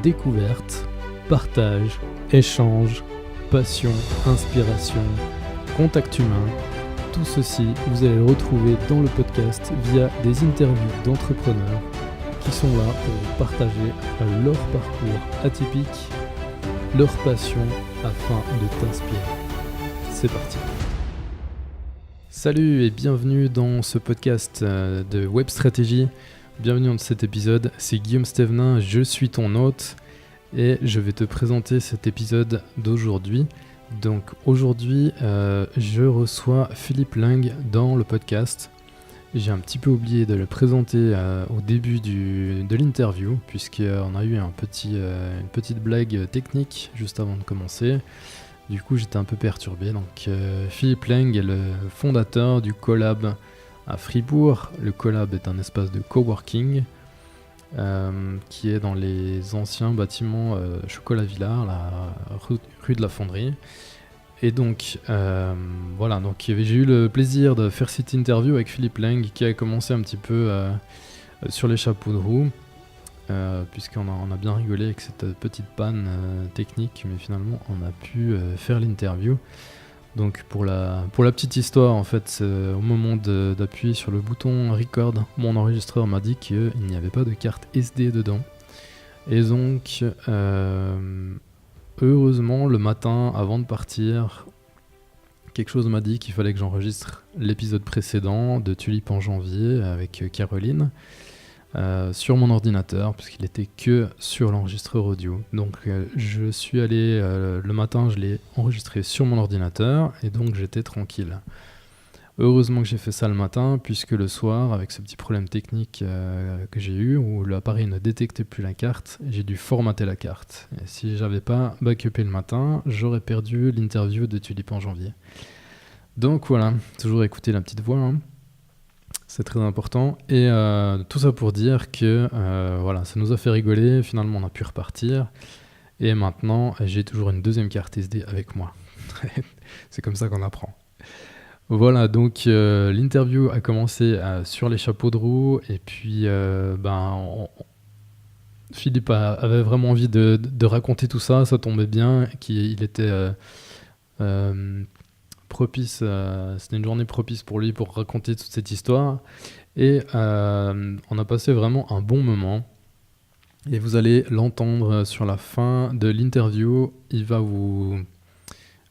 découverte, partage, échange, passion, inspiration, contact humain. Tout ceci, vous allez le retrouver dans le podcast via des interviews d'entrepreneurs qui sont là pour vous partager leur parcours atypique, leur passion afin de t'inspirer. C'est parti. Salut et bienvenue dans ce podcast de Web Stratégie. Bienvenue dans cet épisode, c'est Guillaume Stévenin, je suis ton hôte et je vais te présenter cet épisode d'aujourd'hui. Donc aujourd'hui, je reçois Philippe Ling dans le podcast. J'ai un petit peu oublié de le présenter au début de l'interview, puisqu'on a eu une petite blague technique juste avant de commencer. Du coup, j'étais un peu perturbé. Donc, Philippe Ling est le fondateur du Collab à Fribourg. Le Collab est un espace de coworking qui est dans les anciens bâtiments Chocolat Villard, la rue de la Fonderie. Et donc, voilà, donc j'ai eu le plaisir de faire cette interview avec Philippe Ling qui a commencé un petit peu sur les chapeaux de roue, puisqu'on a bien rigolé avec cette petite panne technique, mais finalement on a pu faire l'interview. Donc pour la petite histoire, en fait, au moment d'appuyer sur le bouton record, mon enregistreur m'a dit qu'il n'y avait pas de carte SD dedans. Et donc, heureusement, le matin, avant de partir, quelque chose m'a dit qu'il fallait que j'enregistre l'épisode précédent de Tulipe en janvier avec Caroline sur mon ordinateur, puisqu'il était que sur l'enregistreur audio. Donc je suis allé, le matin, je l'ai enregistré sur mon ordinateur, et donc j'étais tranquille. Heureusement que j'ai fait ça le matin, puisque le soir, avec ce petit problème technique que j'ai eu, où l'appareil ne détectait plus la carte, j'ai dû formater la carte. Et si j'avais pas backupé le matin, j'aurais perdu l'interview de Tulipe en janvier. Donc voilà, toujours écouter la petite voix, hein. C'est très important. Et tout ça pour dire que voilà, ça nous a fait rigoler, finalement on a pu repartir. Et maintenant, j'ai toujours une deuxième carte SD avec moi. C'est comme ça qu'on apprend. Voilà, donc l'interview a commencé sur les chapeaux de roue, et puis Philippe avait vraiment envie de raconter tout ça, ça tombait bien, qu'il était propice, c'était une journée propice pour lui pour raconter toute cette histoire, et on a passé vraiment un bon moment, et vous allez l'entendre sur la fin de l'interview, il va vous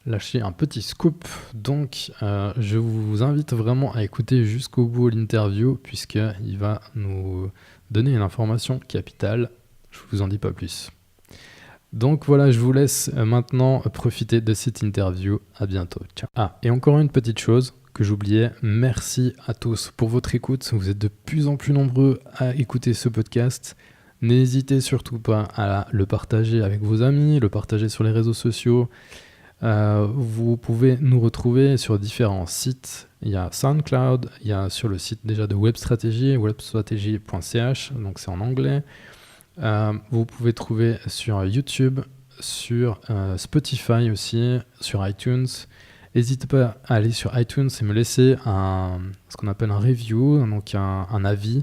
lâcher un petit scoop, donc je vous invite vraiment à écouter jusqu'au bout l'interview, puisqu'il va nous donner une information capitale, je vous en dis pas plus. Donc voilà, je vous laisse maintenant profiter de cette interview, à bientôt, ciao. Ah, et encore une petite chose que j'oubliais, merci à tous pour votre écoute, vous êtes de plus en plus nombreux à écouter ce podcast. N'hésitez surtout pas à le partager avec vos amis, le partager sur les réseaux sociaux. Vous pouvez nous retrouver sur différents sites. Il y a SoundCloud, il y a sur le site déjà de Web Stratégie, webstrategy.ch, donc c'est en anglais. Vous pouvez trouver sur YouTube, sur Spotify aussi, sur iTunes. N'hésitez pas à aller sur iTunes et me laisser ce qu'on appelle un review, donc un avis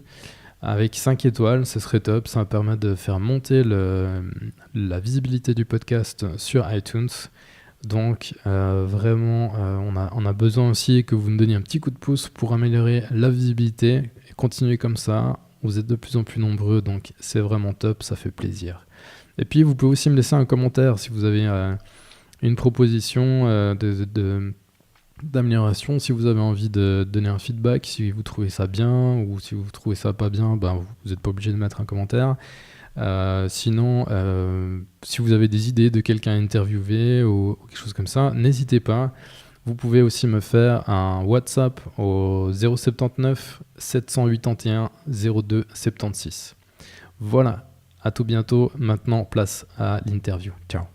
avec 5 étoiles, ce serait top. Ça va permettre de faire monter la visibilité du podcast sur iTunes. Donc vraiment, on a besoin aussi que vous nous donniez un petit coup de pouce pour améliorer la visibilité. Et continuez comme ça, vous êtes de plus en plus nombreux, donc c'est vraiment top, ça fait plaisir. Et puis vous pouvez aussi me laisser un commentaire si vous avez une proposition d'amélioration, si vous avez envie de donner un feedback, si vous trouvez ça bien ou si vous trouvez ça pas bien, vous n'êtes pas obligé de mettre un commentaire. Sinon, si vous avez des idées de quelqu'un à interviewer ou quelque chose comme ça, n'hésitez pas. Vous pouvez aussi me faire un WhatsApp au 079 781 02 76. Voilà, à tout bientôt. Maintenant, place à l'interview. Ciao.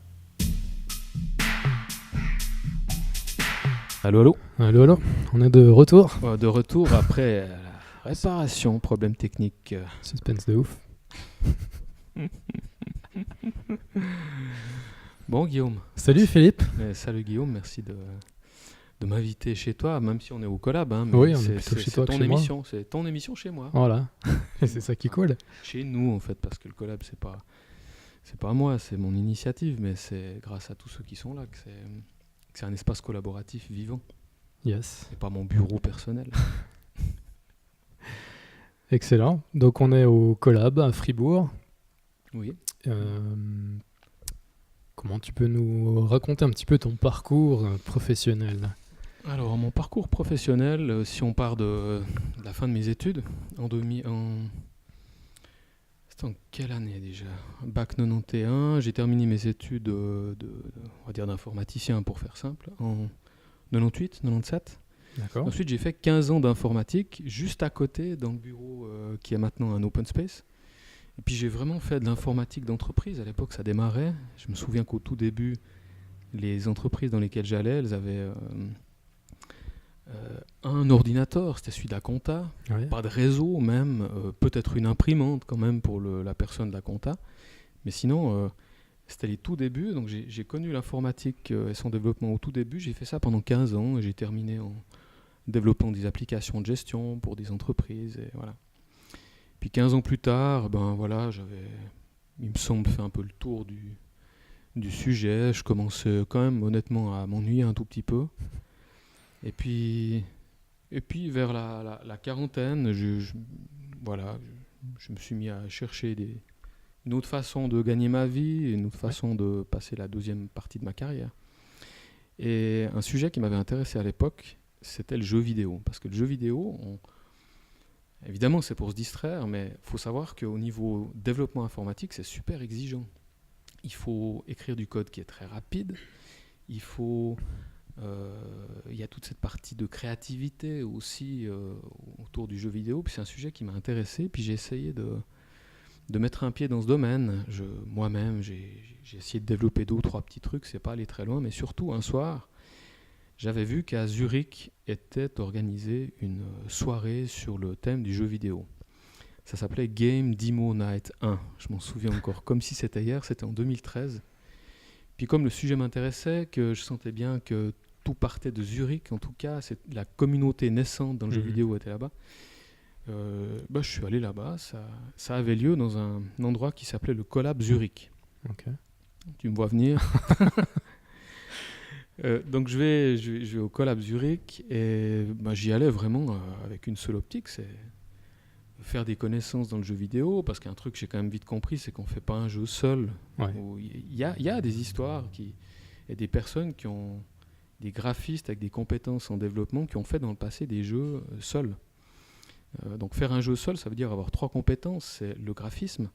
Allô, On est de retour. de retour après la réparation, problème technique. Suspense de ouf. Bon, Guillaume. Salut Philippe. Salut Guillaume, merci de m'inviter chez toi, même si on est au Collab. Hein, mais oui, on est plutôt chez toi que chez moi. C'est ton émission chez moi. Voilà, c'est ça qui colle. Chez nous, en fait, parce que le Collab, c'est pas c'est pas moi, c'est mon initiative, mais c'est grâce à tous ceux qui sont là que c'est un espace collaboratif vivant. Yes. C'est pas mon bureau personnel. Excellent. Donc on est au Collab à Fribourg. Oui. Comment tu peux nous raconter un petit peu ton parcours professionnel? Alors, mon parcours professionnel, si on part de la fin de mes études, c'était en quelle année déjà? Bac 91, j'ai terminé mes études on va dire d'informaticien pour faire simple, en 98, 97. D'accord. Ensuite, j'ai fait 15 ans d'informatique juste à côté dans le bureau qui est maintenant un open space. Et puis j'ai vraiment fait de l'informatique d'entreprise. À l'époque, ça démarrait. Je me souviens qu'au tout début, les entreprises dans lesquelles j'allais, elles avaient un ordinateur, c'était celui de la compta, Ouais. pas de réseau même, peut-être une imprimante quand même pour la personne de la compta. Mais sinon, c'était les tout débuts. Donc j'ai connu l'informatique et son développement au tout début. J'ai fait ça pendant 15 ans et j'ai terminé en développant des applications de gestion pour des entreprises. Et voilà. Puis 15 ans plus tard, ben voilà, il me semble, fait un peu le tour du sujet. Je commençais quand même honnêtement à m'ennuyer un tout petit peu. Et puis vers la quarantaine, voilà, je me suis mis à chercher une autre façon de gagner ma vie, une autre façon de passer la deuxième partie de ma carrière. Et un sujet qui m'avait intéressé à l'époque, c'était le jeu vidéo. Parce que le jeu vidéo, évidemment c'est pour se distraire, mais il faut savoir qu'au niveau développement informatique, c'est super exigeant. Il faut écrire du code qui est très rapide, il y a toute cette partie de créativité aussi autour du jeu vidéo. Puis c'est un sujet qui m'a intéressé. Puis j'ai essayé de mettre un pied dans ce domaine. Moi-même, j'ai essayé de développer 2 ou 3 petits trucs. C'est pas allé très loin. Mais surtout, un soir, j'avais vu qu'à Zurich était organisée une soirée sur le thème du jeu vidéo. Ça s'appelait Game Demo Night 1. Je m'en souviens encore comme si c'était hier. C'était en 2013. Puis comme le sujet m'intéressait, que je sentais bien que tout partait de Zurich, en tout cas, la communauté naissante dans le jeu vidéo était là-bas. Je suis allé là-bas. Ça avait lieu dans un endroit qui s'appelait le Collab Zurich. Okay. Tu me vois venir. Donc je vais au Collab Zurich et j'y allais vraiment avec une seule optique, c'est faire des connaissances dans le jeu vidéo, parce qu'un truc que j'ai quand même vite compris, c'est qu'on ne fait pas un jeu seul. Ouais. Il y a des histoires et des personnes qui ont des graphistes avec des compétences en développement qui ont fait dans le passé des jeux seuls. Donc faire un jeu seul, ça veut dire avoir 3 compétences. C'est le graphisme,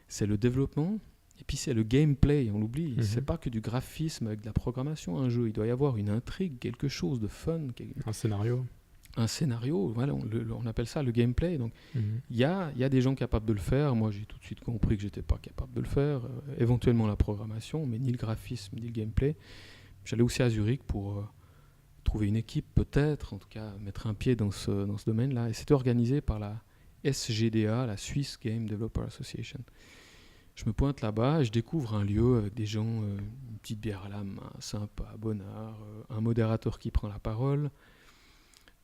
c'est le développement, et puis c'est le gameplay, on l'oublie. C'est pas que du graphisme avec de la programmation, un jeu. Il doit y avoir une intrigue, quelque chose de fun. Un scénario. Un scénario, voilà, on appelle ça le gameplay. Donc il y a des gens capables de le faire. Moi, j'ai tout de suite compris que j'étais pas capable de le faire. Éventuellement la programmation, mais ni le graphisme, ni le gameplay. J'allais aussi à Zurich pour trouver une équipe, peut-être, en tout cas mettre un pied dans ce domaine-là. Et c'était organisé par la SGDA, la Swiss Game Developer Association. Je me pointe là-bas et je découvre un lieu avec des gens, une petite bière à la main, sympa, bonnard, un modérateur qui prend la parole,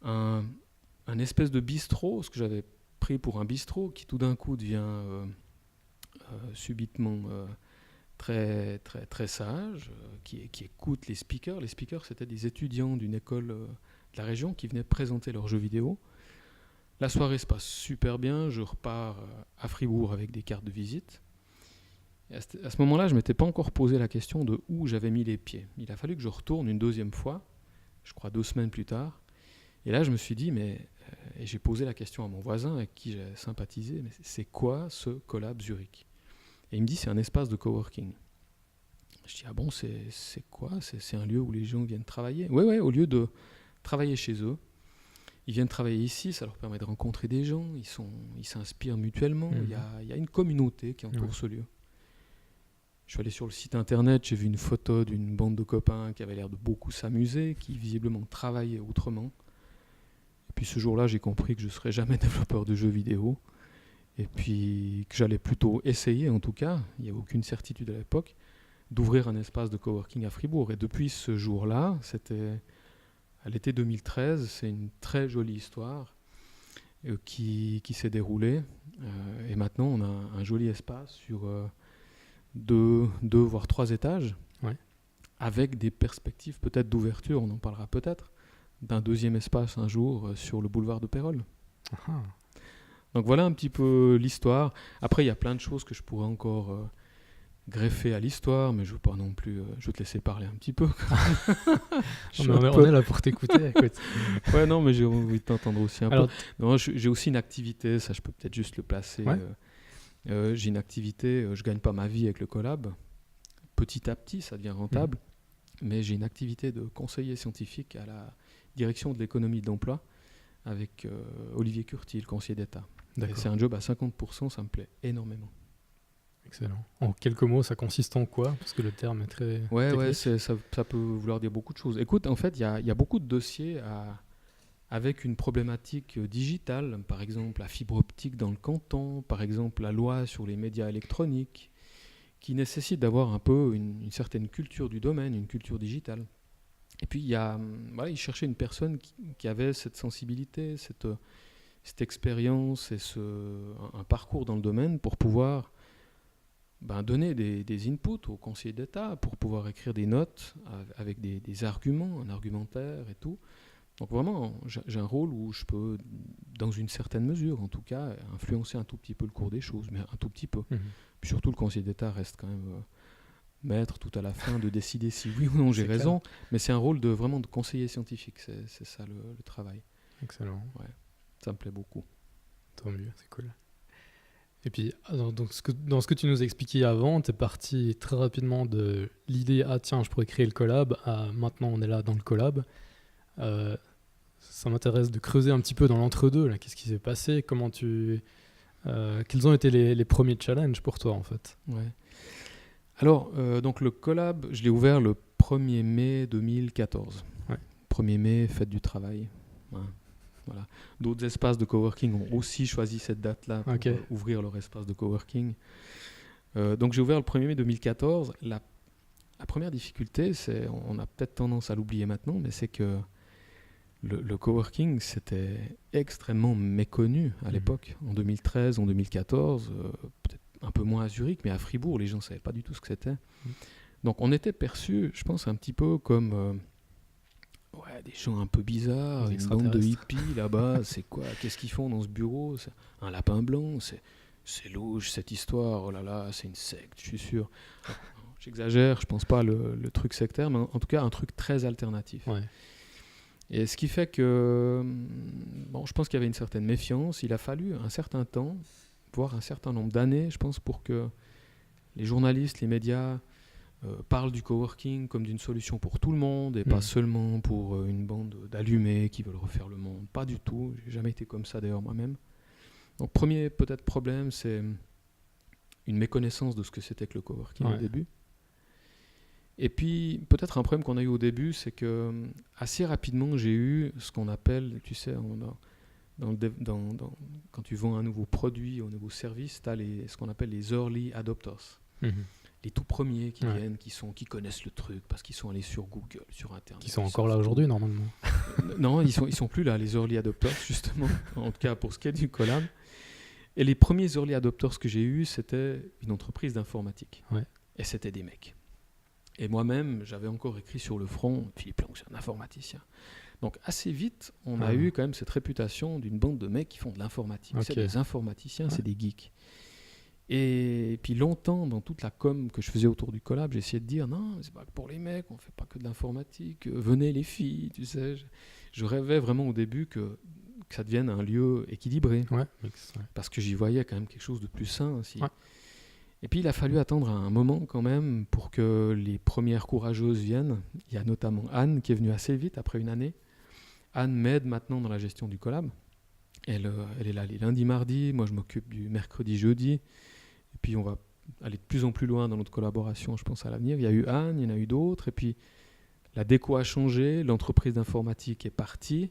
un espèce de bistrot, ce que j'avais pris pour un bistrot, qui tout d'un coup devient subitement très, très, très sage, qui écoute les speakers. Les speakers, c'était des étudiants d'une école de la région qui venaient présenter leurs jeux vidéo. La soirée se passe super bien, je repars à Fribourg avec des cartes de visite. Et à ce moment-là, je ne m'étais pas encore posé la question de où j'avais mis les pieds. Il a fallu que je retourne une deuxième fois, je crois 2 semaines plus tard. Et là, je me suis dit, et j'ai posé la question à mon voisin avec qui j'ai sympathisé, mais c'est quoi ce Collab Zurich ? Et il me dit, c'est un espace de coworking. Je dis, ah bon, c'est quoi ? C'est un lieu où les gens viennent travailler ? Oui, au lieu de travailler chez eux, ils viennent travailler ici, ça leur permet de rencontrer des gens, ils s'inspirent mutuellement, il y a une communauté qui entoure ce lieu. Je suis allé sur le site internet, j'ai vu une photo d'une bande de copains qui avait l'air de beaucoup s'amuser, qui visiblement travaillaient autrement. Et puis ce jour-là, j'ai compris que je ne serais jamais développeur de jeux vidéo. Et puis que j'allais plutôt essayer, en tout cas, il n'y avait aucune certitude à l'époque, d'ouvrir un espace de coworking à Fribourg. Et depuis ce jour-là, c'était à l'été 2013, c'est une très jolie histoire qui s'est déroulée. Et maintenant, on a un joli espace sur deux voire 3 étages, Ouais. avec des perspectives peut-être d'ouverture, on en parlera peut-être, d'un deuxième espace un jour sur le boulevard de Pérolle. Ah. Donc voilà un petit peu l'histoire. Après, il y a plein de choses que je pourrais encore greffer à l'histoire, mais je veux pas non plus. Je vais te laisser parler un petit peu. Je suis Non, mais un on peu- est là pour t'écouter. Écoute. Ouais, non, mais j'ai envie de t'entendre aussi un Alors, peu. Non, j'ai aussi une activité, ça je peux peut-être juste le placer. Ouais. J'ai une activité, je gagne pas ma vie avec le collab. Petit à petit, ça devient rentable. Mais j'ai une activité de conseiller scientifique à la direction de l'économie et de l'emploi avec Olivier Curti, le conseiller d'État. Et d'accord. c'est un job à 50%, ça me plaît énormément. Excellent. En quelques mots, ça consiste en quoi? Parce que le terme est très Ouais, technique. ça peut vouloir dire beaucoup de choses. Écoute, en fait, il y a beaucoup de dossiers avec une problématique digitale, par exemple la fibre optique dans le canton, par exemple la loi sur les médias électroniques, qui nécessitent d'avoir un peu une certaine culture du domaine, une culture digitale. Et puis, il cherchait une personne qui avait cette sensibilité, cette expérience et un parcours dans le domaine pour pouvoir donner des inputs au conseiller d'État, pour pouvoir écrire des notes avec des arguments, un argumentaire et tout. Donc vraiment, j'ai un rôle où je peux, dans une certaine mesure en tout cas, influencer un tout petit peu le cours des choses, mais un tout petit peu. Mhm. Puis surtout, le conseiller d'État reste quand même maître tout à la fin de décider si oui ou non j'ai C'est raison, mais c'est un rôle vraiment de conseiller scientifique, c'est ça le travail. Excellent. Ça me plaît beaucoup. Tant mieux, c'est cool. Et puis, alors, donc, dans ce que tu nous expliquais avant, tu es parti très rapidement de l'idée, ah tiens, je pourrais créer le collab, à maintenant on est là dans le collab. Ça m'intéresse de creuser un petit peu dans l'entre-deux, là. Qu'est-ce qui s'est passé? Quels ont été les premiers challenges pour toi, en fait? Ouais. Alors, donc le collab, je l'ai ouvert le 1er mai 2014. Ouais. 1er mai, fête du travail. Ouais. Voilà. D'autres espaces de coworking ont aussi choisi cette date-là pour ouvrir leur espace de coworking. Donc j'ai ouvert le 1er mai 2014. La première difficulté, on a peut-être tendance à l'oublier maintenant, mais c'est que le coworking, c'était extrêmement méconnu à l'époque. En 2013, en 2014, peut-être un peu moins à Zurich, mais à Fribourg, les gens ne savaient pas du tout ce que c'était. Donc on était perçus, je pense, un petit peu comme des gens un peu bizarres, une bande de hippies là-bas. C'est quoi? Qu'est-ce qu'ils font dans ce bureau? C'est un lapin blanc? C'est louche cette histoire. Oh là là, c'est une secte, je suis sûr. J'exagère, je pense pas le truc sectaire, mais en tout cas un truc très alternatif. Ouais. Et ce qui fait que, je pense qu'il y avait une certaine méfiance. Il a fallu un certain temps, voire un certain nombre d'années, je pense, pour que les journalistes, les médias parlent du coworking comme d'une solution pour tout le monde et pas seulement pour une bande d'allumés qui veulent refaire le monde. Pas du tout. J'ai jamais été comme ça d'ailleurs moi-même. Donc premier peut-être problème, c'est une méconnaissance de ce que c'était que le coworking au début. Et puis, peut-être un problème qu'on a eu au début, c'est que assez rapidement, j'ai eu ce qu'on appelle, tu sais, quand tu vends un nouveau produit ou un nouveau service, tu as ce qu'on appelle les early adopters. Les tout premiers qui viennent, qui connaissent le truc parce qu'ils sont allés sur Google, sur Internet. Qui sont encore là aujourd'hui, normalement. Non, ils sont plus là, les early adopters, justement, en tout cas pour ce qui est du collab. Et les premiers early adopters que j'ai eus, c'était une entreprise d'informatique. Ouais. Et c'était des mecs. Et moi-même, j'avais encore écrit sur le front, Philippe Lang, c'est un informaticien. Donc assez vite, on a eu quand même cette réputation d'une bande de mecs qui font de l'informatique. C'est des informaticiens, c'est des geeks. Et puis longtemps, dans toute la com que je faisais autour du collab, j'essayais de dire, non, c'est pas que pour les mecs, on fait pas que de l'informatique, venez les filles, tu sais. Je rêvais vraiment au début que ça devienne un lieu équilibré. Parce que j'y voyais quand même quelque chose de plus sain aussi. Et puis il a fallu attendre un moment quand même pour que les premières courageuses viennent. Il y a notamment Anne qui est venue assez vite après une année. Anne m'aide maintenant dans la gestion du collab. Elle est là les lundis, mardis. Moi je m'occupe du mercredi, jeudi. Et puis on va aller de plus en plus loin dans notre collaboration, je pense, à l'avenir. Il y a eu Anne, il y en a eu d'autres. Et puis la déco a changé, l'entreprise d'informatique est partie.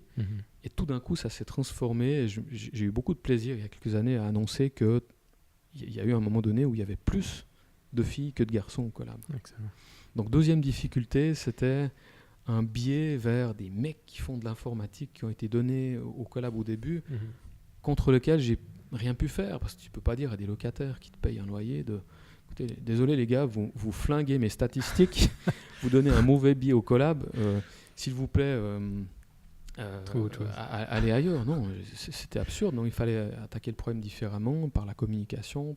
Et tout d'un coup ça s'est transformé. Et j'ai eu beaucoup de plaisir il y a quelques années à annoncer que il y a eu un moment donné où il y avait plus de filles que de garçons au collab. Excellent. Donc deuxième difficulté, c'était un biais vers des mecs qui font de l'informatique qui ont été donnés au collab au début, contre lequel j'ai rien pu faire, parce que tu peux pas dire à des locataires qui te payent un loyer de Écoutez, désolé les gars, vous flinguez mes statistiques, vous donnez un mauvais billet au collab, s'il vous plaît, allez ailleurs. Non, c'était absurde. Non, il fallait attaquer le problème différemment, par la communication,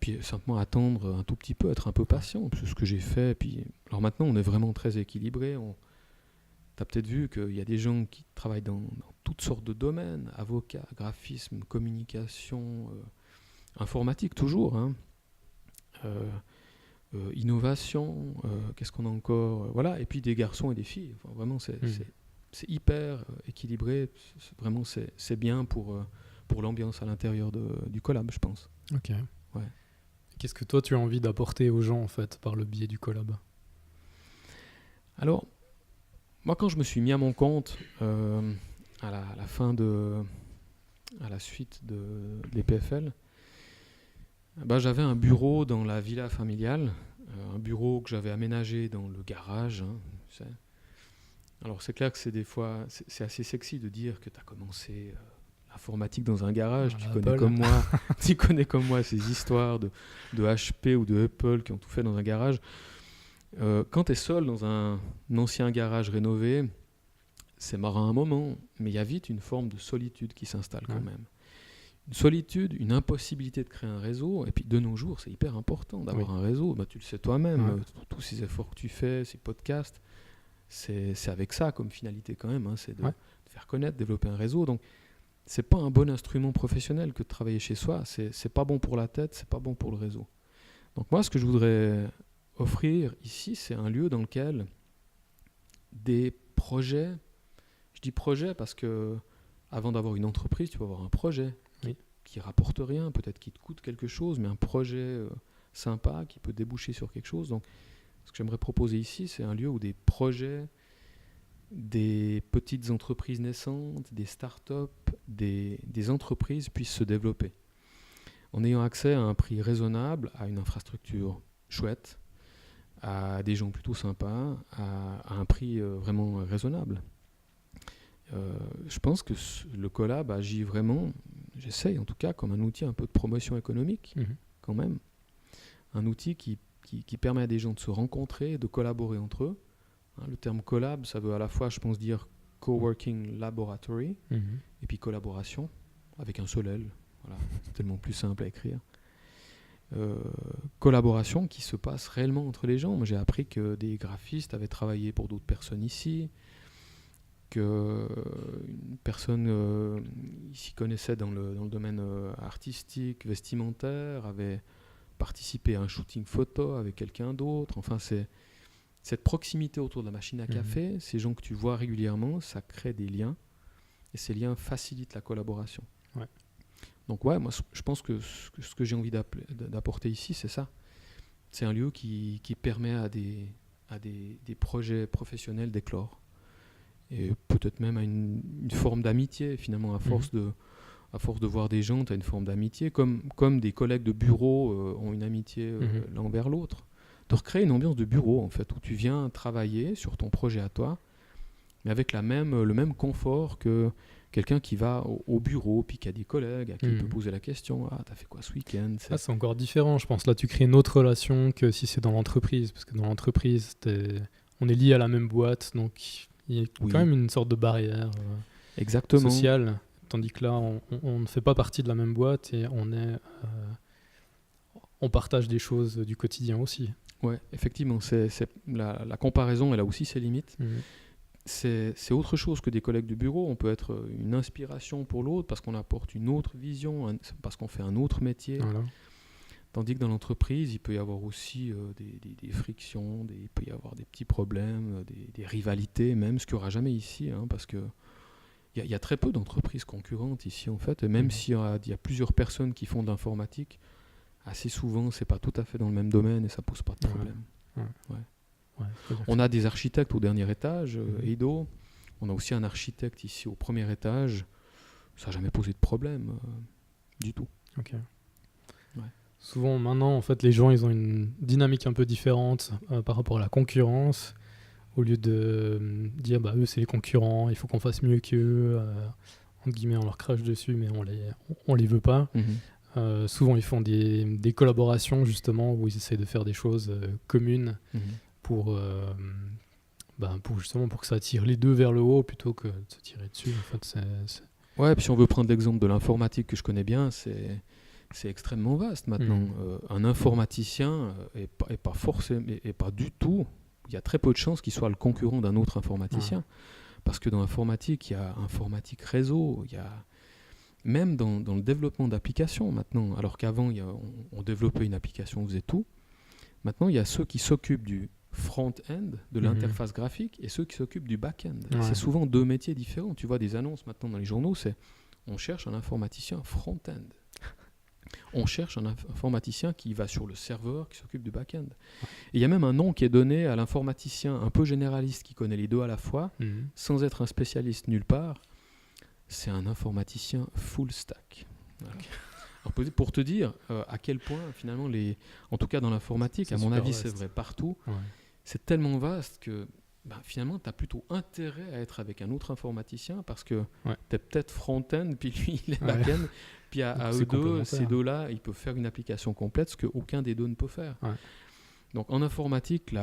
puis simplement attendre un tout petit peu, être un peu patient, c'est ce que j'ai fait. Puis, alors maintenant, on est vraiment très équilibré. Tu as peut-être vu qu'il y a des gens qui travaillent dans toutes sortes de domaines, avocats, graphisme, communication, informatique toujours, hein. Innovation, qu'est-ce qu'on a encore, voilà, et puis des garçons et des filles. Enfin, vraiment, c'est hyper équilibré. Vraiment, c'est bien pour l'ambiance à l'intérieur du collab, je pense. Ok. Ouais. Qu'est-ce que toi, tu as envie d'apporter aux gens, en fait, par le biais du collab? Alors, moi, quand je me suis mis à mon compte à la suite de l'EPFL, j'avais un bureau dans la villa familiale, un bureau que j'avais aménagé dans le garage. Hein, tu sais. Alors, c'est clair que c'est assez sexy de dire que tu as commencé l'informatique dans un garage. Tu connais comme moi ces histoires de HP ou de Apple qui ont tout fait dans un garage. Quand tu es seul dans un ancien garage rénové, c'est marrant un moment, mais il y a vite une forme de solitude qui s'installe quand même. Une solitude, une impossibilité de créer un réseau, et puis de nos jours, c'est hyper important d'avoir un réseau. Tu le sais toi-même, tous ces efforts que tu fais, ces podcasts, c'est avec ça comme finalité quand même, hein, c'est de faire connaître, développer un réseau. Donc, c'est pas un bon instrument professionnel que de travailler chez soi, c'est pas bon pour la tête, c'est pas bon pour le réseau. Donc moi, ce que je voudrais offrir ici, c'est un lieu dans lequel des projets, je dis projet parce que avant d'avoir une entreprise, tu peux avoir un projet qui rapporte rien, peut-être qui te coûte quelque chose, mais un projet sympa qui peut déboucher sur quelque chose. Donc, ce que j'aimerais proposer ici, c'est un lieu où des projets, des petites entreprises naissantes, des startups, des entreprises puissent se développer en ayant accès à un prix raisonnable, à une infrastructure chouette, à des gens plutôt sympas, à un prix vraiment raisonnable. Je pense que le collab agit vraiment, j'essaye en tout cas, comme un outil un peu de promotion économique, quand même. Un outil qui permet à des gens de se rencontrer, de collaborer entre eux. Hein, le terme collab, ça veut à la fois, je pense, dire coworking laboratory, et puis collaboration, avec un seul L. Voilà, c'est tellement plus simple à écrire. Collaboration qui se passe réellement entre les gens. Moi, j'ai appris que des graphistes avaient travaillé pour d'autres personnes ici, qu'une personne s'y connaissait dans le domaine artistique, vestimentaire, avait participé à un shooting photo avec quelqu'un d'autre. Enfin, c'est cette proximité autour de la machine à café, ces gens que tu vois régulièrement, ça crée des liens, et ces liens facilitent la collaboration. Ouais. Donc moi je pense que ce que j'ai envie d'apporter ici, c'est ça. C'est un lieu qui permet à des projets professionnels d'éclore. Et peut-être même à une forme d'amitié, finalement, à force de voir des gens, tu as une forme d'amitié, comme des collègues de bureau ont une amitié l'un envers l'autre. De recréer une ambiance de bureau, en fait, où tu viens travailler sur ton projet à toi, mais avec le même confort que quelqu'un qui va au bureau, puis qui a des collègues à qui il peut poser la question « Ah, t'as fait quoi ce week-end ?» C'est encore différent, je pense. Là, tu crées une autre relation que si c'est dans l'entreprise, parce que dans l'entreprise, on est lié à la même boîte, donc il y a quand même une sorte de barrière sociale, tandis que là, on ne fait pas partie de la même boîte et on partage des choses du quotidien aussi. Ouais, effectivement, la comparaison, elle a aussi ses limites. C'est autre chose que des collègues de bureau. On peut être une inspiration pour l'autre parce qu'on apporte une autre vision, parce qu'on fait un autre métier. Voilà. Tandis que dans l'entreprise, il peut y avoir aussi des frictions, il peut y avoir des petits problèmes, des rivalités même, ce qu'il n'y aura jamais ici, hein, parce que il y a très peu d'entreprises concurrentes ici en fait, et même s'il y a plusieurs personnes qui font de l'informatique, assez souvent c'est pas tout à fait dans le même domaine et ça pose pas de problème. Ouais. On a des architectes au dernier étage, Eido. On a aussi un architecte ici au premier étage. Ça n'a jamais posé de problème du tout. Ok. Ouais. Souvent maintenant, en fait, les gens ils ont une dynamique un peu différente par rapport à la concurrence. Au lieu de dire eux c'est les concurrents, il faut qu'on fasse mieux qu'eux. Entre guillemets, on leur crache dessus, mais on les veut pas. Souvent, ils font des collaborations, justement, où ils essayent de faire des choses communes pour, justement pour que ça attire les deux vers le haut plutôt que de se tirer dessus. En fait, Ouais, puis si on veut prendre l'exemple de l'informatique que je connais bien, c'est extrêmement vaste maintenant. Un informaticien est pas forcément, et pas du tout, il y a très peu de chances qu'il soit le concurrent d'un autre informaticien. Ouais. Parce que dans l'informatique, il y a informatique réseau, il y a même dans le développement d'applications maintenant, alors qu'avant on développait une application, on faisait tout. Maintenant, il y a ceux qui s'occupent du front-end, de l'interface graphique, et ceux qui s'occupent du back-end. Ouais. C'est souvent deux métiers différents. Tu vois des annonces maintenant dans les journaux, c'est on cherche un informaticien front-end. On cherche un informaticien qui va sur le serveur, qui s'occupe du back-end. Et il y a même un nom qui est donné à l'informaticien un peu généraliste qui connaît les deux à la fois, sans être un spécialiste nulle part. C'est un informaticien full stack. Voilà. Alors, pour te dire à quel point finalement, en tout cas dans l'informatique, à mon avis vaste. C'est vrai partout, c'est tellement vaste que finalement tu as plutôt intérêt à être avec un autre informaticien parce que tu es peut-être front-end, puis lui il est back-end, puis à eux deux, ces deux-là, ils peuvent faire une application complète, ce qu'aucun des deux ne peut faire. Ouais. Donc en informatique,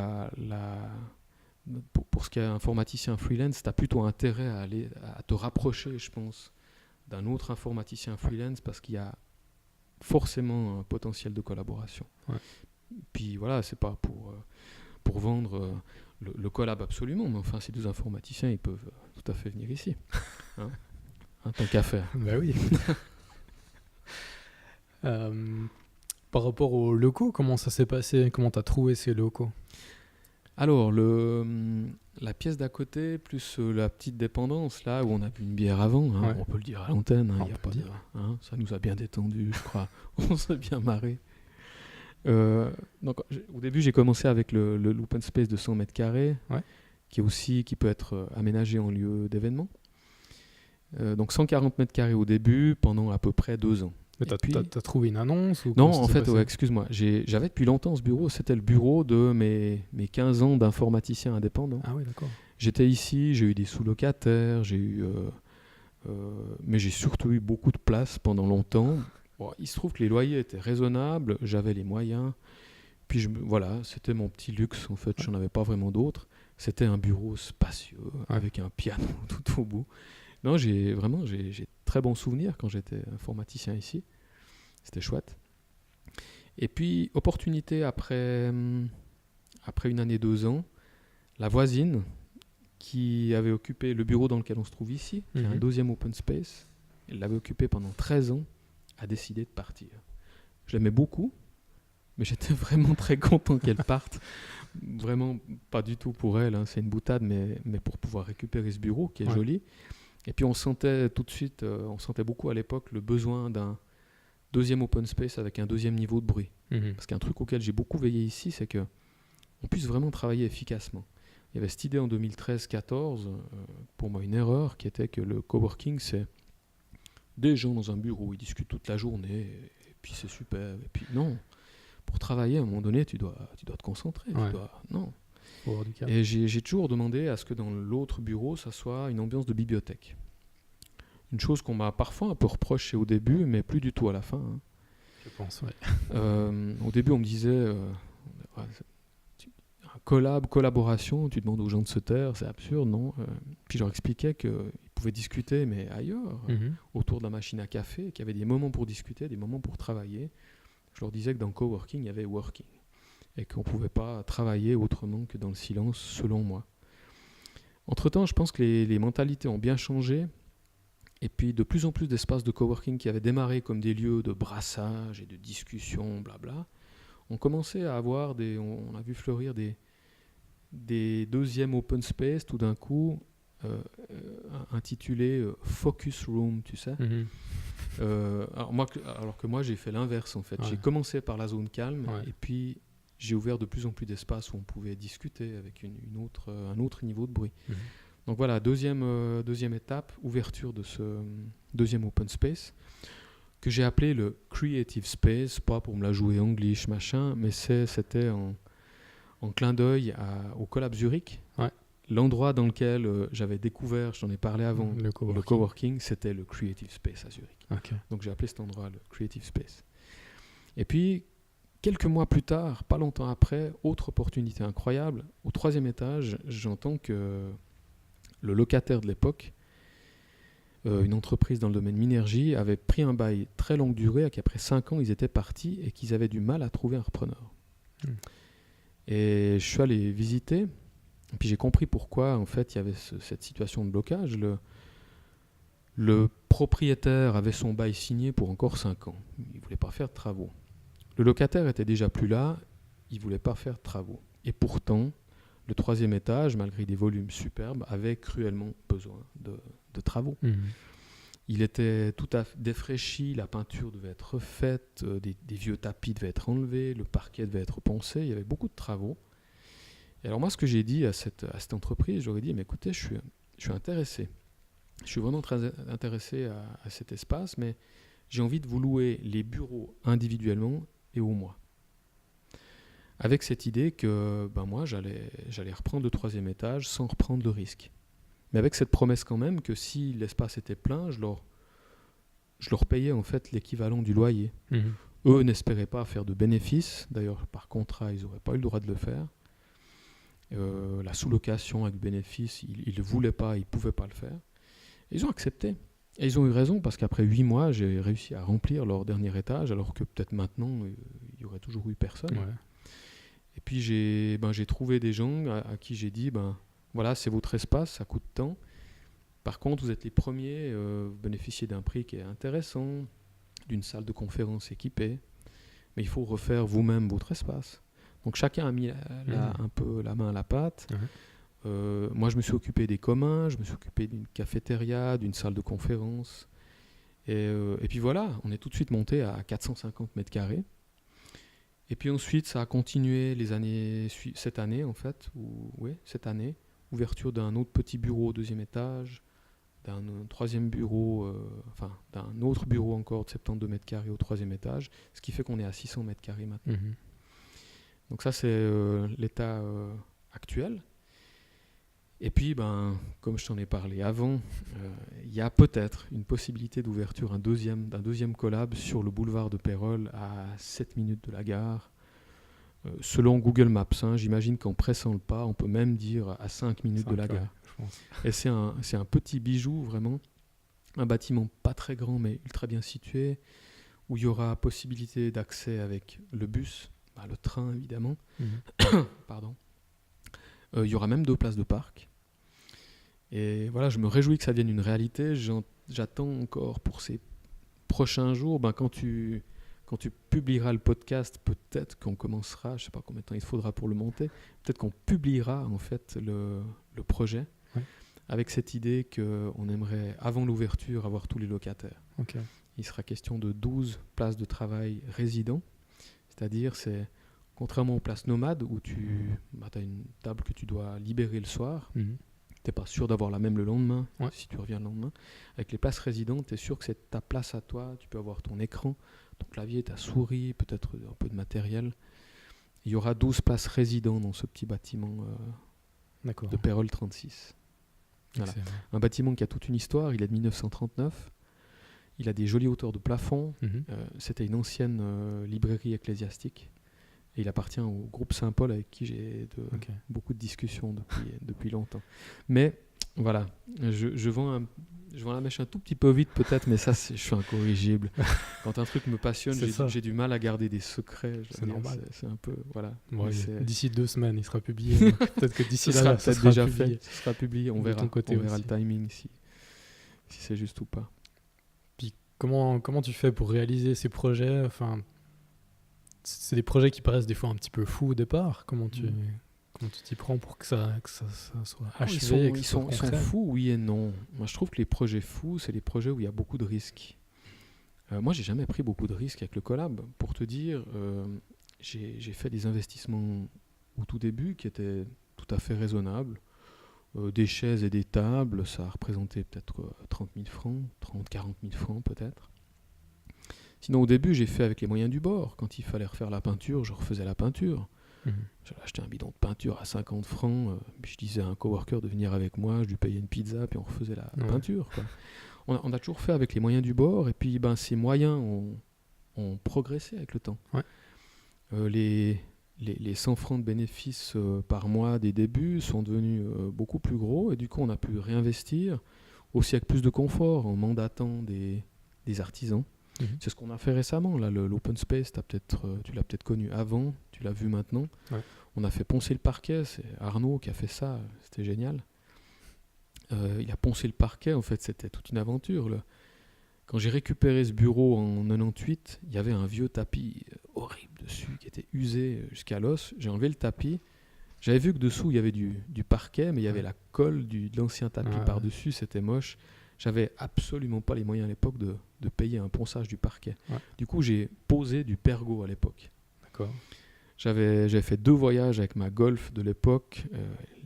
pour ce qui est informaticien freelance, tu as plutôt intérêt à te rapprocher, je pense, d'un autre informaticien freelance parce qu'il y a forcément un potentiel de collaboration. Ouais. Puis voilà, c'est pas pour vendre le collab absolument, mais enfin, ces deux informaticiens, ils peuvent tout à fait venir ici. Tant qu'à faire. Ben oui. Par rapport aux locaux, comment ça s'est passé? Comment tu as trouvé ces locaux? Alors, la pièce d'à côté, plus la petite dépendance, là où on a bu une bière avant, on peut le dire à l'antenne, ça nous a bien détendu, je crois. On s'est bien marré. Donc, au début, j'ai commencé avec l'open space de 100 mètres carrés, qui peut être aménagé en lieu d'événement. Donc 140 mètres carrés au début, pendant à peu près 2 ans. Mais t'as trouvé une annonce ou Non, en fait, excuse-moi. J'avais depuis longtemps ce bureau. C'était le bureau de mes 15 ans d'informaticien indépendant. Ah oui, d'accord. J'étais ici, j'ai eu des sous-locataires, mais j'ai surtout eu beaucoup de place pendant longtemps. Bon, il se trouve que les loyers étaient raisonnables, j'avais les moyens. Puis voilà, c'était mon petit luxe, en fait. J'en avais pas vraiment d'autres. C'était un bureau spacieux, avec un piano tout au bout. Non, j'ai très bons souvenirs quand j'étais informaticien ici. C'était chouette. Et puis, opportunité après une année, 2 ans, la voisine qui avait occupé le bureau dans lequel on se trouve ici, qui est un deuxième open space, elle l'avait occupé pendant 13 ans, a décidé de partir. Je l'aimais beaucoup, mais j'étais vraiment très content qu'elle parte. Vraiment pas du tout pour elle, c'est une boutade, mais pour pouvoir récupérer ce bureau qui est joli. Et puis on sentait tout de suite, on sentait beaucoup à l'époque le besoin d'un deuxième open space avec un deuxième niveau de bruit. Parce qu'un truc auquel j'ai beaucoup veillé ici, c'est qu'on puisse vraiment travailler efficacement. Il y avait cette idée en 2013-14, pour moi une erreur, qui était que le coworking, c'est des gens dans un bureau, ils discutent toute la journée, et puis c'est super. Et puis non, pour travailler, à un moment donné, tu dois te concentrer. Non. Et j'ai toujours demandé à ce que dans l'autre bureau, ça soit une ambiance de bibliothèque. Une chose qu'on m'a parfois un peu reproché au début, mais plus du tout à la fin. Je pense, au début, on me disait collaboration, tu demandes aux gens de se taire, c'est absurde, non? Puis je leur expliquais qu'ils pouvaient discuter, mais ailleurs, autour de la machine à café, qu'il y avait des moments pour discuter, des moments pour travailler. Je leur disais que dans le coworking, il y avait working. Et qu'on ne pouvait pas travailler autrement que dans le silence, selon moi. Entre-temps, je pense que les mentalités ont bien changé, et puis de plus en plus d'espaces de coworking qui avaient démarré comme des lieux de brassage et de discussion, blabla, ont commencé à avoir on a vu fleurir des deuxiimes open space, tout d'un coup, intitulés Focus Room, tu sais. Alors que moi, j'ai fait l'inverse, en fait. J'ai commencé par la zone calme, et puis j'ai ouvert de plus en plus d'espaces où on pouvait discuter avec un autre niveau de bruit. Donc voilà, deuxième étape, ouverture de ce deuxième open space, que j'ai appelé le Creative Space, pas pour me la jouer English, machin, mais c'était en clin d'œil au Collab Zurich, l'endroit dans lequel j'avais découvert, j'en ai parlé avant, Le coworking. le coworking, c'était le Creative Space à Zurich. Ok. Donc j'ai appelé cet endroit le Creative Space. Et puis, quelques mois plus tard, pas longtemps après, autre opportunité incroyable, au 3e étage, j'entends que le locataire de l'époque, une entreprise dans le domaine Minergie, avait pris un bail très longue durée et qu'après 5 ans, ils étaient partis et qu'ils avaient du mal à trouver un repreneur. Et je suis allé visiter, et puis j'ai compris pourquoi en fait il y avait cette situation de blocage. Le propriétaire avait son bail signé pour encore 5 ans. Il ne voulait pas faire de travaux. Le locataire était déjà plus là, il ne voulait pas faire de travaux. Et pourtant, le 3e étage, malgré des volumes superbes, avait cruellement besoin de travaux. Il était tout à fait défraîchi, la peinture devait être refaite, des vieux tapis devaient être enlevés, le parquet devait être poncé, il y avait beaucoup de travaux. Et alors moi, ce que j'ai dit à cette entreprise, j'aurais dit, mais écoutez, je suis intéressé. Je suis vraiment très intéressé à cet espace, mais j'ai envie de vous louer les bureaux individuellement et au mois. Avec cette idée que moi, j'allais reprendre le 3e étage sans reprendre le risque. Mais avec cette promesse quand même que si l'espace était plein, je leur payais en fait l'équivalent du loyer. Eux n'espéraient pas faire de bénéfices. D'ailleurs, par contrat, ils n'auraient pas eu le droit de le faire. La sous-location avec bénéfice, ils ne le voulaient pas, ils ne pouvaient pas le faire. Et ils ont accepté. Et ils ont eu raison parce qu'après 8 mois, j'ai réussi à remplir leur dernier étage, alors que peut-être maintenant, il y aurait toujours eu personne. Ouais. Et puis j'ai trouvé des gens à qui j'ai dit, voilà, c'est votre espace, ça coûte tant. Par contre, vous êtes les premiers, vous bénéficiez d'un prix qui est intéressant, d'une salle de conférence équipée, mais il faut refaire vous-même votre espace. Donc chacun a mis un peu la main à la pâte. Moi, je me suis occupé des communs, je me suis occupé d'une cafétéria, d'une salle de conférence. Et puis voilà, on est tout de suite monté à 450 mètres carrés. Et puis ensuite, ça a continué cette année, en fait. Cette année. Ouverture d'un autre petit bureau au 2e étage, d'un 3e bureau, d'un autre bureau encore de 72 mètres carrés au 3e étage, ce qui fait qu'on est à 600 mètres carrés maintenant. Donc ça, c'est l'état actuel. Et puis, comme je t'en ai parlé avant, il y a peut-être une possibilité d'ouverture d'un deuxième collab sur le boulevard de Pérolle à 7 minutes de la gare. Selon Google Maps, j'imagine qu'en pressant le pas, on peut même dire à 5 minutes de la gare. Je pense. Et c'est un petit bijou, vraiment. Un bâtiment pas très grand, mais ultra bien situé, où il y aura possibilité d'accès avec le bus, le train évidemment. Pardon. Il y aura même 2 places de parc. Et voilà, je me réjouis que ça devienne une réalité. J'attends encore pour ces prochains jours. Quand tu publieras le podcast, peut-être qu'on commencera, je ne sais pas combien de temps il faudra pour le monter, peut-être qu'on publiera en fait le projet avec cette idée qu'on aimerait, avant l'ouverture, avoir tous les locataires. Okay. Il sera question de 12 places de travail résidents, c'est-à-dire contrairement aux places nomades où tu as une table que tu dois libérer le soir, tu n'es pas sûr d'avoir la même le lendemain, si tu reviens le lendemain. Avec les places résidentes, tu es sûr que c'est ta place à toi, tu peux avoir ton écran, ton clavier, ta souris, peut-être un peu de matériel. Il y aura 12 places résidents dans ce petit bâtiment de Pérolle 36. Voilà. Un bâtiment qui a toute une histoire, il est de 1939, il a des jolies hauteurs de plafond, c'était une ancienne librairie ecclésiastique. Et il appartient au groupe Saint-Paul avec qui j'ai beaucoup de discussions depuis longtemps. Mais voilà, je vends la mèche un tout petit peu vite peut-être, mais ça, je suis incorrigible. Quand un truc me passionne, j'ai du mal à garder des secrets. C'est normal. C'est un peu, voilà. D'ici 2 semaines, il sera publié. Peut-être que d'ici là, ça sera déjà publié. fait. Ce sera publié. On verra le timing si c'est juste ou pas. Puis comment tu fais pour réaliser ces projets ? C'est des projets qui paraissent des fois un petit peu fous au départ. Comment tu t'y prends pour que ça soit achevé Ils sont fous, oui et non. Moi, je trouve que les projets fous, c'est les projets où il y a beaucoup de risques. Moi, j'ai jamais pris beaucoup de risques avec le collab. Pour te dire, j'ai fait des investissements au tout début qui étaient tout à fait raisonnables. Des chaises et des tables, ça a représenté peut-être 30 000 francs, 40 000 francs peut-être. Sinon, au début, j'ai fait avec les moyens du bord. Quand il fallait refaire la peinture, je refaisais la peinture. J'allais acheter un bidon de peinture à 50 francs, puis je disais à un coworker de venir avec moi, je lui payais une pizza, puis on refaisait la peinture, quoi. On a toujours fait avec les moyens du bord, et puis ces moyens ont progressé avec le temps. Ouais. Les 100 francs de bénéfices par mois des débuts sont devenus beaucoup plus gros, et du coup on a pu réinvestir, aussi avec plus de confort, en mandatant des artisans. C'est ce qu'on a fait récemment, là, l'open space, tu l'as peut-être connu avant, tu l'as vu maintenant. Ouais. On a fait poncer le parquet, c'est Arnaud qui a fait ça, c'était génial. Il a poncé le parquet, en fait, c'était toute une aventure. Là. Quand j'ai récupéré ce bureau en 98, il y avait un vieux tapis horrible dessus qui était usé jusqu'à l'os. J'ai enlevé le tapis. J'avais vu que dessous, il y avait du parquet, mais il y avait la colle de l'ancien tapis par-dessus, c'était moche. J'avais absolument pas les moyens à l'époque de payer un ponçage du parquet. Ouais. Du coup, j'ai posé du Pergo à l'époque. D'accord. J'avais fait 2 voyages avec ma Golf de l'époque.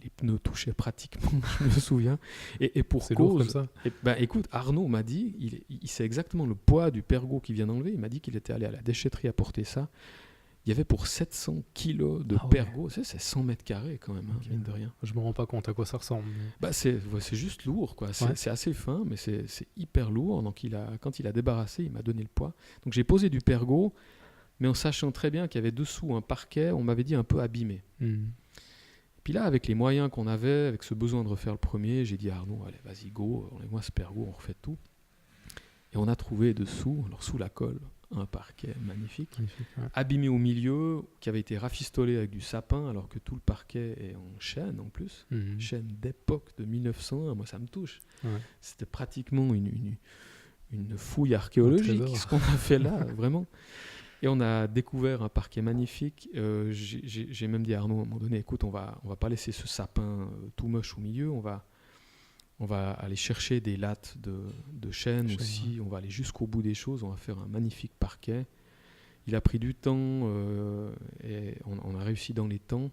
Les pneus touchaient pratiquement, je me souviens. Et pour c'est cause, lourd comme ça. Écoute, Arnaud m'a dit, il sait exactement le poids du Pergo qu'il vient d'enlever. Il m'a dit qu'il était allé à la déchetterie apporter ça. Il y avait pour 700 kilos de Pergo. C'est 100 mètres carrés quand même, mine de rien. Je me rends pas compte à quoi ça ressemble. Mais... c'est juste lourd, quoi. C'est assez fin, mais c'est hyper lourd. Donc quand il a débarrassé, il m'a donné le poids. Donc j'ai posé du Pergo, mais en sachant très bien qu'il y avait dessous un parquet, on m'avait dit un peu abîmé. Puis là, avec les moyens qu'on avait, avec ce besoin de refaire le premier, j'ai dit à Arnaud, allez, vas-y, go, enlève-moi ce Pergo, on refait tout. Et on a trouvé dessous, alors sous la colle, un parquet magnifique, abîmé au milieu, qui avait été rafistolé avec du sapin, alors que tout le parquet est en chêne en plus, chêne d'époque de 1901, moi ça me touche. C'était pratiquement une fouille archéologique, ce qu'on a fait là, vraiment. Et on a découvert un parquet magnifique. J'ai même dit à Arnaud à un moment donné, écoute, on va pas laisser ce sapin tout moche au milieu, on va aller chercher des lattes de chêne aussi, on va aller jusqu'au bout des choses, on va faire un magnifique parquet. Il a pris du temps et on a réussi dans les temps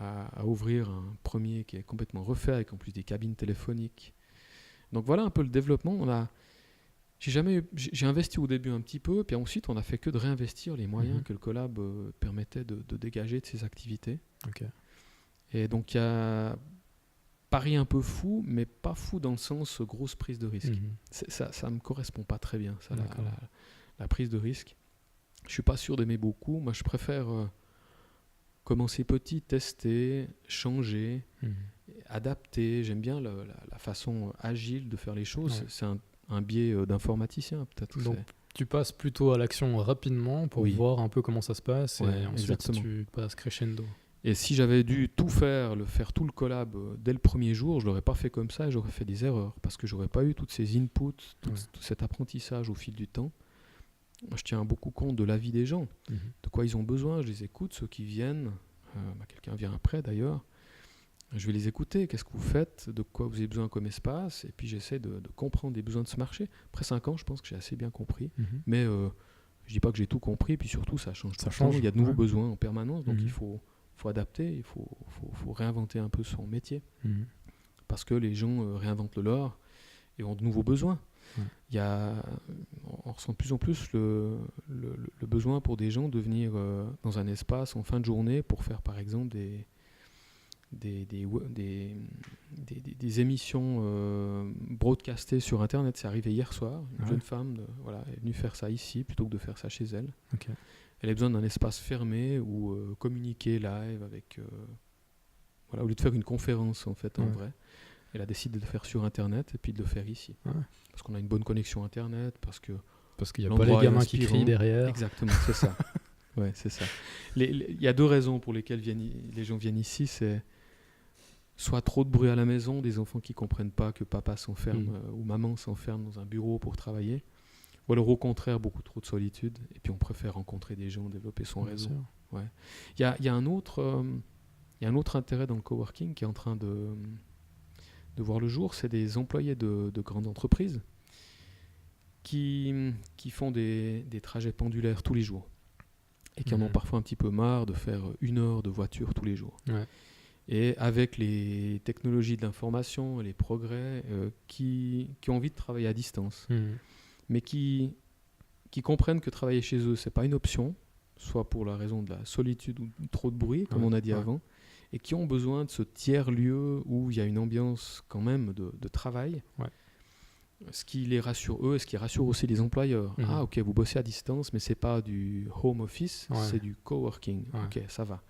à ouvrir un premier qui est complètement refait avec en plus des cabines téléphoniques. Donc voilà un peu le développement. J'ai investi au début un petit peu, puis ensuite on a fait que de réinvestir les moyens que le collab permettait de dégager de ses activités. Et donc il y a pari un peu fou, mais pas fou dans le sens grosse prise de risque. Ça me correspond pas très bien, ça, la prise de risque. Je suis pas sûr d'aimer beaucoup. Moi, je préfère commencer petit, tester, changer, adapter. J'aime bien la façon agile de faire les choses. C'est un biais d'informaticien, peut-être. Donc, tu passes plutôt à l'action rapidement pour voir un peu comment ça se passe, et ensuite exactement. Tu passes crescendo. Et si j'avais dû faire tout le collab dès le premier jour, je l'aurais pas fait comme ça et j'aurais fait des erreurs parce que j'aurais pas eu toutes ces inputs, tout cet apprentissage au fil du temps. Moi, je tiens beaucoup compte de l'avis des gens, de quoi ils ont besoin. Je les écoute, ceux qui viennent. Quelqu'un vient après d'ailleurs. Je vais les écouter. Qu'est-ce que vous faites? De quoi vous avez besoin comme espace? Et puis j'essaie de comprendre les besoins de ce marché. Après 5 ans, je pense que j'ai assez bien compris. Mais je dis pas que j'ai tout compris. Puis surtout, ça change. Il y a de nouveaux besoins en permanence, donc il faut adapter, il faut réinventer un peu son métier. Parce que les gens réinventent le leur et ont de nouveaux besoins. On ressent de plus en plus le besoin pour des gens de venir dans un espace en fin de journée pour faire par exemple des émissions broadcastées sur Internet. C'est arrivé hier soir. Une jeune femme est venue faire ça ici plutôt que de faire ça chez elle. Elle a besoin d'un espace fermé où communiquer live avec... au lieu de faire une conférence en fait en vrai. Elle a décidé de le faire sur Internet et puis de le faire ici. Parce qu'on a une bonne connexion Internet, parce qu'il n'y a pas les gamins qui crient derrière. Exactement, c'est ça. C'est ça. Il y a 2 raisons pour lesquelles les gens viennent ici. C'est soit trop de bruit à la maison, des enfants qui ne comprennent pas que papa s'enferme ou maman s'enferme dans un bureau pour travailler. Ou alors au contraire, beaucoup trop de solitude. Et puis on préfère rencontrer des gens, développer son réseau. Il y a un autre intérêt dans le coworking qui est en train de voir le jour. C'est des employés de grandes entreprises qui font des trajets pendulaires tous les jours. Et qui en ont parfois un petit peu marre de faire 1 heure de voiture tous les jours. Et avec les technologies de l'information et les progrès, qui ont envie de travailler à distance. Mais qui comprennent que travailler chez eux, c'est pas une option, soit pour la raison de la solitude ou trop de bruit, comme on a dit ouais. avant, et qui ont besoin de ce tiers-lieu où il y a une ambiance quand même de travail, Ouais. ce qui les rassure eux et ce qui rassure aussi les employeurs. Mhm. Ah ok, vous bossez à distance, mais c'est pas du home office, Ouais. c'est du coworking. Ouais. Ok, ça va.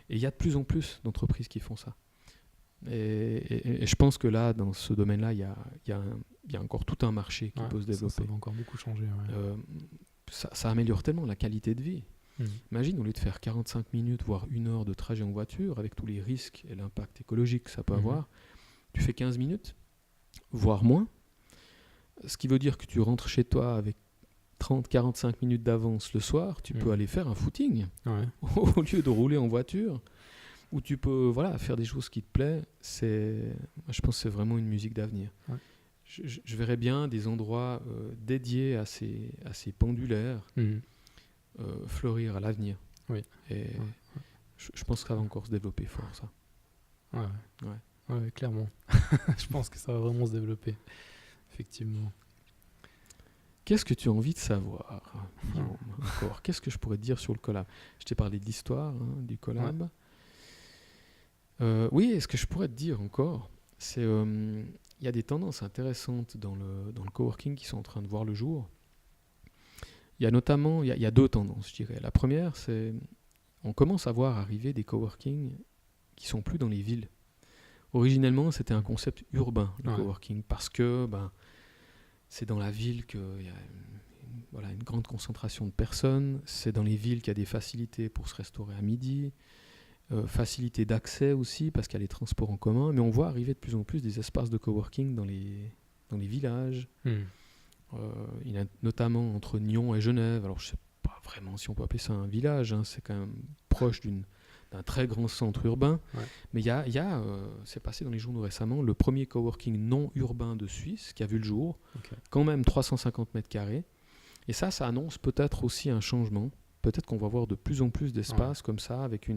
Et il y a de plus en plus d'entreprises qui font ça. Et je pense que là, dans ce domaine-là, il y a encore tout un marché qui Ouais, peut se ça développer. va encore beaucoup changer. Ouais. Ça améliore tellement la qualité de vie. Mhm. Imagine, au lieu de faire 45 minutes, voire 1 heure de trajet en voiture, avec tous les risques et l'impact écologique que ça peut Mhm. avoir, tu fais 15 minutes, voire moins. Ce qui veut dire que tu rentres chez toi avec 30-45 minutes d'avance le soir, tu peux aller faire un footing Ouais. au lieu de rouler en voiture, où tu peux faire des choses qui te plaisent. Je pense que c'est vraiment une musique d'avenir. Ouais. Je verrais bien des endroits dédiés à ces pendulaires Mhm. fleurir à l'avenir. Oui. Et je pense que ça va encore se développer fort, ça. Ouais, clairement. Je pense que ça va vraiment se développer. Effectivement. Qu'est-ce que tu as envie de savoir, Guillaume, encore? Qu'est-ce que je pourrais te dire sur le collab? Je t'ai parlé de l'histoire du collab. Oui, ce que je pourrais te dire encore, c'est il y a des tendances intéressantes dans le coworking qui sont en train de voir le jour. Il y a notamment, il y a 2 tendances, je dirais. La première, c'est on commence à voir arriver des coworking qui sont plus dans les villes. Originellement, c'était un concept urbain, le coworking, parce que c'est dans la ville qu'il y a une grande concentration de personnes. C'est dans les villes qu'il y a des facilités pour se restaurer à midi. Facilité d'accès aussi, parce qu'il y a les transports en commun. Mais on voit arriver de plus en plus des espaces de coworking dans les villages. Il y en a notamment entre Nyon et Genève. Alors, je ne sais pas vraiment si on peut appeler ça un village. Hein. C'est quand même proche d'un très grand centre urbain. Ouais. Mais il y a c'est passé dans les journaux récemment, le premier coworking non urbain de Suisse qui a vu le jour. Okay. Quand même 350 mètres carrés. Et ça annonce peut-être aussi un changement. Peut-être qu'on va voir de plus en plus d'espaces comme ça, avec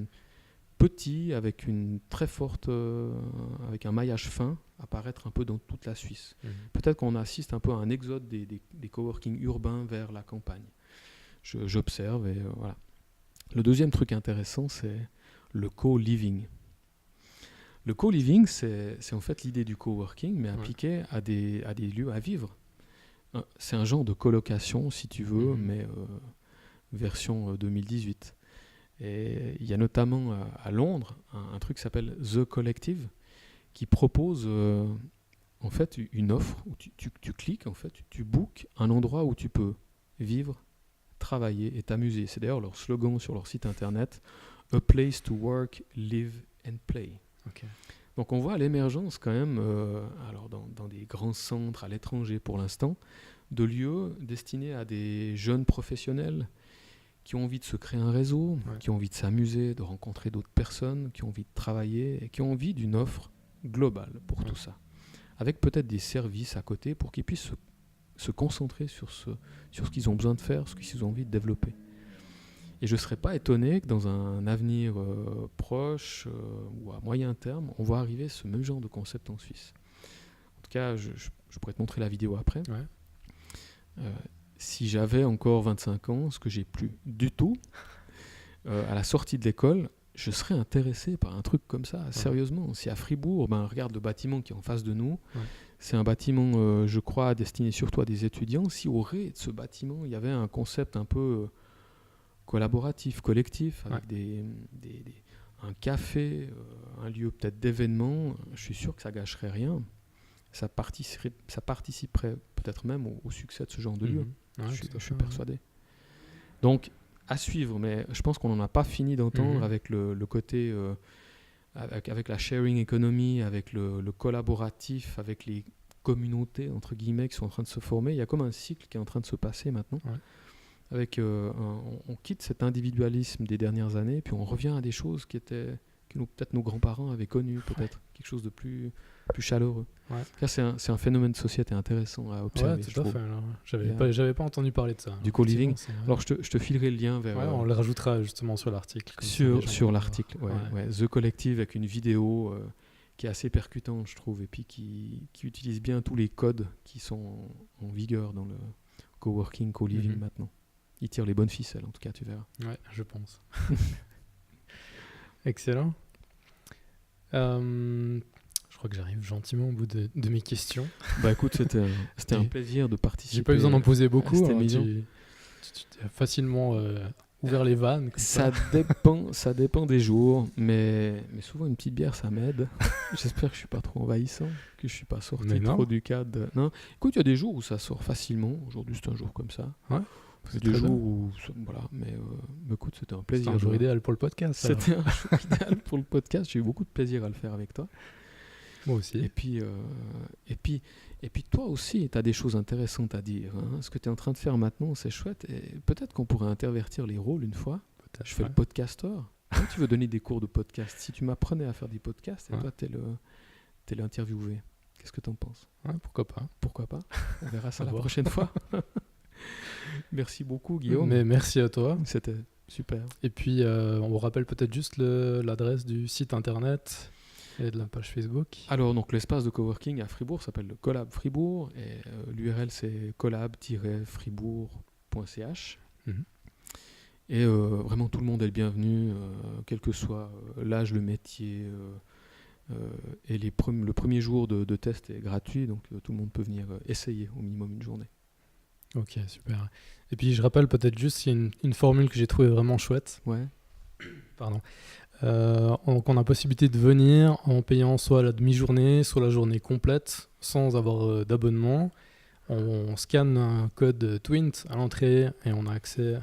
avec une très forte, avec un maillage fin, apparaître un peu dans toute la Suisse. Peut-être qu'on assiste un peu à un exode des coworking urbains vers la campagne. J'observe et voilà. Le deuxième truc intéressant, c'est le co-living. Le co-living, c'est en fait l'idée du coworking, mais appliqué à des lieux à vivre. C'est un genre de colocation, si tu veux, mais version 2018. Et il y a notamment à Londres un truc qui s'appelle The Collective qui propose en fait une offre où tu cliques, en fait, tu bookes un endroit où tu peux vivre, travailler et t'amuser. C'est d'ailleurs leur slogan sur leur site internet, A place to work, live and play. Okay. Donc on voit l'émergence quand même, alors dans des grands centres à l'étranger pour l'instant, de lieux destinés à des jeunes professionnels qui ont envie de se créer un réseau, qui ont envie de s'amuser, de rencontrer d'autres personnes, qui ont envie de travailler et qui ont envie d'une offre globale pour tout ça. Avec peut-être des services à côté pour qu'ils puissent se concentrer sur ce qu'ils ont besoin de faire, ce qu'ils ont envie de développer. Et je ne serais pas étonné que dans un avenir proche ou à moyen terme, on voit arriver ce même genre de concept en Suisse. En tout cas, je pourrais te montrer la vidéo après. Si j'avais encore 25 ans, ce que j'ai plus du tout, à la sortie de l'école, je serais intéressé par un truc comme ça, sérieusement. Si à Fribourg, regarde le bâtiment qui est en face de nous, c'est un bâtiment, je crois, destiné surtout à des étudiants. Si au rez de ce bâtiment, il y avait un concept un peu collaboratif, collectif, avec un café, un lieu peut-être d'événement, je suis sûr que ça gâcherait rien. Ça participerait peut-être même au succès de ce genre de lieu. Je suis persuadé. Donc, à suivre, mais je pense qu'on n'en a pas fini d'entendre avec le côté, avec la sharing economy, avec le collaboratif, avec les communautés, entre guillemets, qui sont en train de se former. Il y a comme un cycle qui est en train de se passer maintenant. Avec, on quitte cet individualisme des dernières années, puis on revient à des choses que peut-être nos grands-parents avaient connues, peut-être quelque chose de plus chaleureux. Là, c'est un phénomène de société intéressant à observer. Tout à fait. J'avais pas entendu parler de ça. Du co-living. Alors, je te filerai le lien vers... on le rajoutera justement sur l'article. Sur l'article, The Collective, avec une vidéo qui est assez percutante, je trouve, et puis qui utilise bien tous les codes qui sont en vigueur dans le coworking, co-living maintenant. il tire les bonnes ficelles, en tout cas, tu verras. Ouais, je pense. Excellent. Je crois que j'arrive gentiment au bout de mes questions. Bah écoute, c'était un plaisir de participer. J'ai pas eu besoin d'en poser beaucoup. C'était Hein, amusant. tu as facilement ouvert les vannes. Comme ça. Ça dépend des jours, mais souvent une petite bière, ça m'aide. J'espère que je suis pas trop envahissant, que je suis pas sorti trop du cadre. Non, écoute, il y a des jours où ça sort facilement. Aujourd'hui, c'est un jour comme ça. Ouais. Il y a des jours où, voilà, mais écoute, c'était un plaisir. C'était un jour idéal pour le podcast. C'était un jour idéal pour le podcast. J'ai eu beaucoup de plaisir à le faire avec toi. Moi aussi. Et puis toi aussi, tu as des choses intéressantes à dire. Hein. Ce que tu es en train de faire maintenant, c'est chouette. Et peut-être qu'on pourrait intervertir les rôles une fois. Je fais le podcasteur. Toi, tu veux donner des cours de podcast. Si tu m'apprenais à faire des podcasts, et toi, t'es l'interviewé. Qu'est-ce que tu en penses? Pourquoi pas? Pourquoi pas? On verra ça la prochaine fois. Merci beaucoup, Guillaume. Mais merci à toi. C'était super. Et puis, on vous rappelle peut-être juste l'adresse du site internet et de la page Facebook. Alors, donc, l'espace de coworking à Fribourg s'appelle le Collab Fribourg et l'URL c'est collab-fribourg.ch. Et vraiment, tout le monde est le bienvenu, quel que soit l'âge, le métier. Et le premier jour de test est gratuit, donc tout le monde peut venir essayer au minimum une journée. Ok, super. Et puis je rappelle peut-être juste qu'il y a une formule que j'ai trouvée vraiment chouette. Ouais. Pardon. Donc on a la possibilité de venir en payant soit la demi-journée, soit la journée complète, sans avoir d'abonnement. On scanne un code Twint à l'entrée et on a accès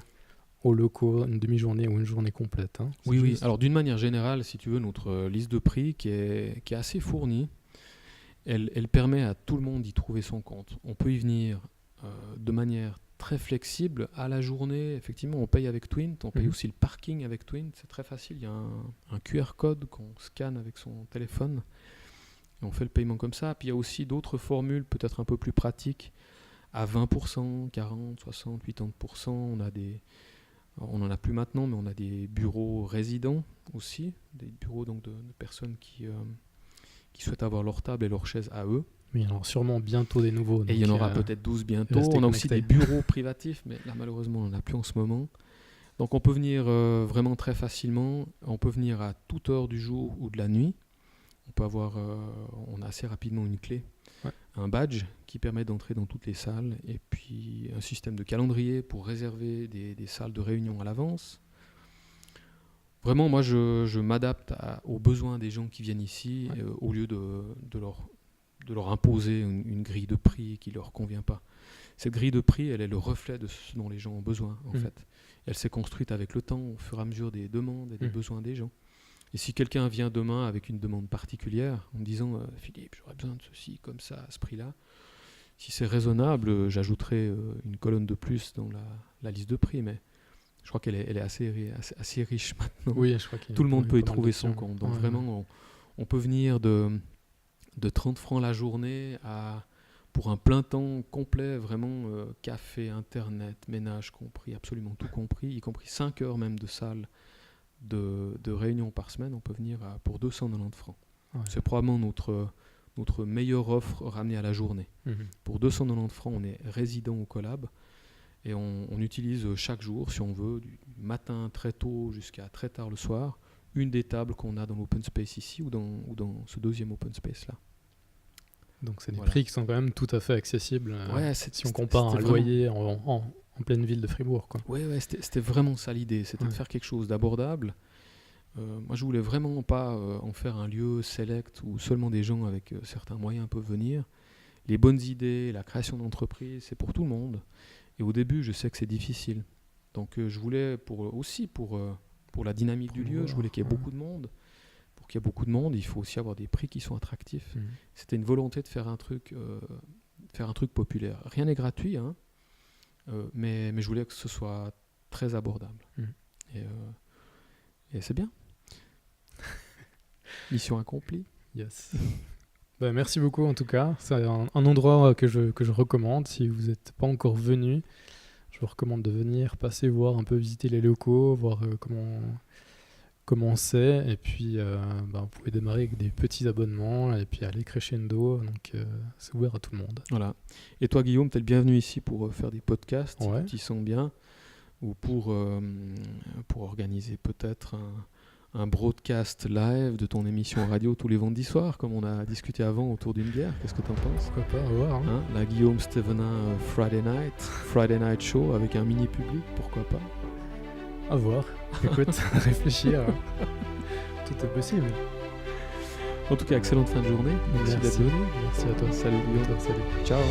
aux locaux, une demi-journée ou une journée complète. Hein. Oui. Alors d'une manière générale, si tu veux, notre liste de prix qui est assez fournie, elle permet à tout le monde d'y trouver son compte. On peut y venir de manière très flexible à la journée. Effectivement, on paye avec Twint, on paye aussi le parking avec Twint. C'est très facile, il y a un QR code qu'on scanne avec son téléphone et on fait le paiement comme ça. Puis il y a aussi d'autres formules peut-être un peu plus pratiques à 20%, 40, 60, 80%. On n'en a plus maintenant, mais on a des bureaux résidents aussi, des bureaux donc de personnes qui souhaitent avoir leur table et leur chaise à eux. Mais il y en aura sûrement bientôt des nouveaux. Et il y en aura peut-être 12 bientôt. On a aussi des bureaux privatifs, mais là malheureusement on n'en a plus en ce moment. Donc on peut venir vraiment très facilement. On peut venir à toute heure du jour ou de la nuit. On a assez rapidement une clé, un badge qui permet d'entrer dans toutes les salles, et puis un système de calendrier pour réserver des salles de réunion à l'avance. Vraiment, moi je m'adapte aux besoins des gens qui viennent ici, au lieu de leur imposer une grille de prix qui ne leur convient pas. Cette grille de prix, elle est le reflet de ce dont les gens ont besoin, en fait. Elle s'est construite avec le temps, au fur et à mesure des demandes et des besoins des gens. Et si quelqu'un vient demain avec une demande particulière, en me disant « Philippe, j'aurais besoin de ceci, comme ça, à ce prix-là », si c'est raisonnable, j'ajouterai une colonne de plus dans la liste de prix, mais je crois qu'elle est assez riche maintenant. Oui, je crois tout le monde peut y trouver son compte. Donc vraiment, on peut venir de 30 francs la journée pour un plein temps complet, vraiment café, internet, ménage compris, absolument tout compris, y compris 5 heures même de salle de réunion par semaine. On peut venir pour 290 francs. Ouais. C'est probablement notre meilleure offre ramenée à la journée. Pour 290 francs, on est résident au Collab et on utilise chaque jour, si on veut, du matin très tôt jusqu'à très tard le soir, une des tables qu'on a dans l'open space ici ou dans ce deuxième open space là. Donc c'est des prix qui sont quand même tout à fait accessibles si on compare un loyer en pleine ville de Fribourg. Oui, c'était vraiment ça l'idée, c'était de faire quelque chose d'abordable. Moi je voulais vraiment pas en faire un lieu select où seulement des gens avec certains moyens peuvent venir. Les bonnes idées, la création d'entreprise, c'est pour tout le monde. Et au début, je sais que c'est difficile. Donc je voulais pour la dynamique du lieu, je voulais qu'il y ait beaucoup de monde. Pour qu'il y ait beaucoup de monde, il faut aussi avoir des prix qui sont attractifs. C'était une volonté de faire un truc populaire. Rien n'est gratuit, hein, mais je voulais que ce soit très abordable. Et c'est bien. Mission accomplie. Yes. Merci beaucoup en tout cas. C'est un endroit que je recommande. Si vous n'êtes pas encore venu, je vous recommande de venir, passer voir, un peu visiter les locaux, voir comment c'est. Et puis vous pouvez démarrer avec des petits abonnements et puis aller crescendo. Donc c'est ouvert à tout le monde. Voilà. Et toi Guillaume, tu es le bienvenu ici pour faire des podcasts. Tu t'y sens bien. ou pour organiser peut-être un broadcast live de ton émission radio tous les vendredis soirs, comme on a discuté avant autour d'une bière. Qu'est-ce que t'en penses? Pourquoi pas, à voir. Hein. La Guillaume Stevenin Friday Night Show avec un mini public, pourquoi pas? À voir. Écoute, réfléchir. Hein. Tout est possible. En tout cas, excellente fin de journée. Merci d'être venu. Merci à toi. Salut Guillaume. Salut. Ciao.